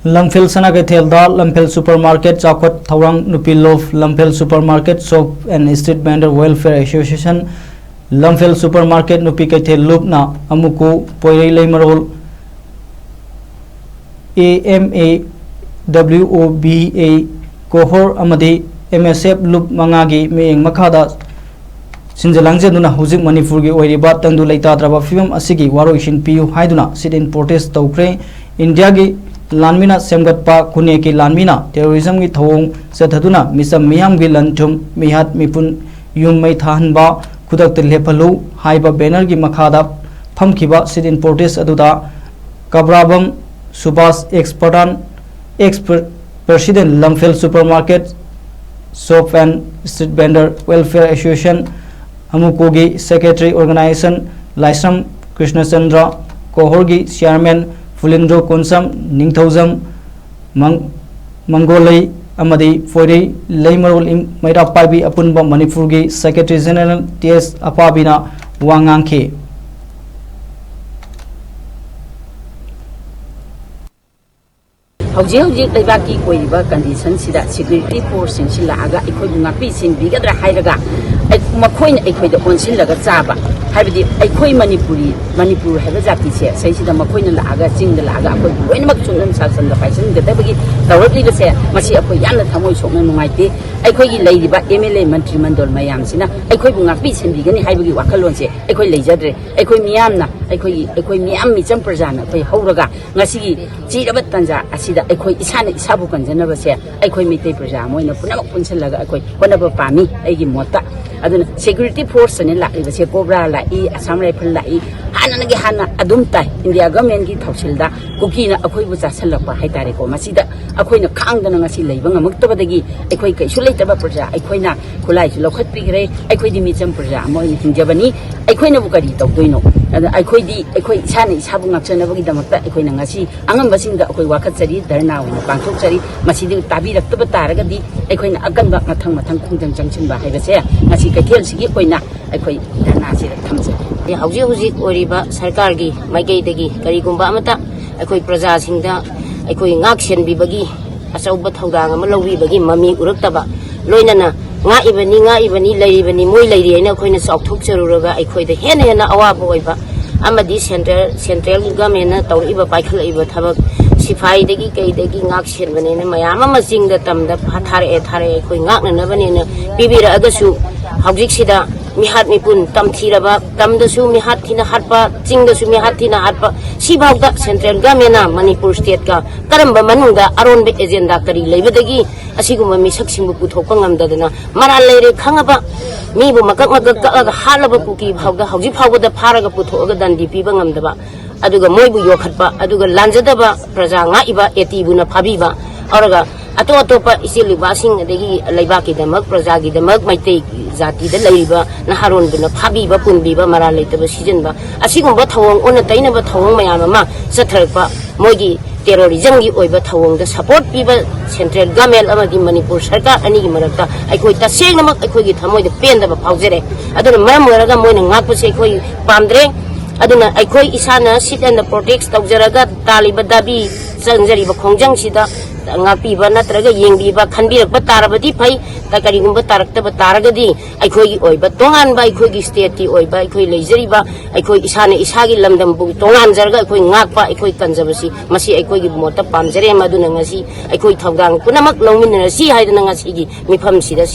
Lamphel Sanakeithel Da Lamphel Supermarket Chaokhat Thourang Nupi Lup Lamphel Supermarket Shop and Street Vendor Welfare Association Lamphel Supermarket Nupi KEITHEL Lup na AMUCO POIREI LEINAROL AMAWOVA COHR AMADI MSF Lup MANGAGI MIYENG MAKHADA SINJA LANGJADUNA HOUJIK MANIPUR GI OIRIBA TANGDU LEITADRIBA PHIBAM ASIGI WAROISIN PIYU HAIDUNA sit in protest TOUKHRE India gi Lanmina Semgatpa Kuneki Lanmina terrorism gi thong Sathaduna Misam Miyam gi Lanchum Mihat Mipun Yum Mai Thahanba Kudak Lepalu Haiba Banner gi Makhada Phamkiba sit in protest aduda Kabrabam Subas Expert President Lamphel Supermarket Shop and Street Vendor Welfare Association AMUCO gi Secretary Organization Laisam Krishna Chandra COHR gi Chairman Fulindro Konsam Ningthauzam Mangolei Amadi POIREI LEINAROL Maira Paibi Apunba Manipur gi Secretary General TS Apabina Wangangke HOUJIK Leibaki OIRIBA condition sida security force in Silaga Ikoi Napi Sin Bigadra Haidaga Makoin Ikoi the Onsin Laga Zaba Habidi Ikoi Manipur Havazaki says the Makoin Laga Sing the Laga when Makun Sasan the Paisan the Tabagi directly the say Masi Apoyana Tamoy Soman Mighty Ikoi Lady but MLA Mantremandol Mayamsina Ikoi Napi Sin Bigani Habi Wakalonse Ikoi Lejadre Ikoi Miamna Ikoi Miami Champerzana Koi Horaga Nasi Chirabatanza Asida Ikoi Isana Isabu Kanjanabase Ikoi Mite Prajamo in a Punapun Ikoi whenever Pami Agi Mota security force and like the Cobra like Assam Rifle like Hanagi Hana Adumta India government gi Tausilda Kukina Akoi was a Salapa Haitariko Masida Akoina Kang than Nasi Labang Muktabagi Ikoi Sulata Praja Ikoina Kulai Lokat Pigre Ikoi Mitsam Praja Mo in Javani Ikoina Bukari Tokuino and Ikoi Chani is having a son of Gidamata Ikoinangasi Angambasing the Akoi Wakatsari there now in the Pantoksari Masidi Tabi Tabataragadi Ikoina Agamba Matang Kundan Junction by Havasea Nasi KEITHEL Sigi Koina Ikoi Danasi Tamsa HOUJIK OIRIBA Sarkargi Maigedagi Karigumba Amata Ikoi Praja Singda Ikoi Ngakshen Bibagi Asauba Thourang Amalawi Mami Uruktaba Loinana Nga ibani Laibani Moy Lady and Koina South Tuxeruga Ikoi the Hena Awaboiba Amadi Central Government Tauriba Paikal Iba Tabak Sifai Degi Kaidegi Ngakshen Banana Mayama Sing the Tam the Patare Etare Koi Ngak and Navanina Bibira Agasu HOUJIK Sida Mihat Mipun Tamtiraba Tamdasu Mihatina Harpa Singdasu Mihatina Harpa Sibauda Central Gamena Manipur State Ka Karamba Manunga Aron Bit Agenda Kari Labadagi Asiguma Misaksimbu Putopangam Dadana Maralere Kangaba Mibu Makaka Halaba Puki HOUJIK Power the Paraga Putoga than DP Bangamdaba Aduga Moibu Yokatba Aduga Lanjadaba Praja Ngaiba Etibuna Pabiba Oraga Atopa Isilibasing the Laibaki the Mug Prajagi the Mug might take Zati the Laiba Naharon Buna Pabiba Punbiba Maraleta Sijanba Asigumba Tawong on a Tainaba Tawong Mayama Satarpa Mogi terrorism gi oiba thawong da support piba central government amadi manipur sarkar ani gi marakta aikoi ta sengnamak aikoi gi thamoi da pen da phaujere aduna maram moraga moina ngakpu se aikoi pamdre aduna aikoi isana sit and protect tawjaraga taliba dabi sangjari ba khongjang sida ngapiba natraga yengbiba khanbirakba tarabadi phai ta karigumba tarakta taragadi aikoi gi oiba tongan ba aikoi gi state ti oiba aikoi leijariba aikoi isana isagi lamdam bu tongan jarga aikoi ngakpa aikoi kanjabasi masi aikoi gi mota pamjare maduna ngasi aikoi Thourang punamak longminna si haidana ngasi gi mifam sida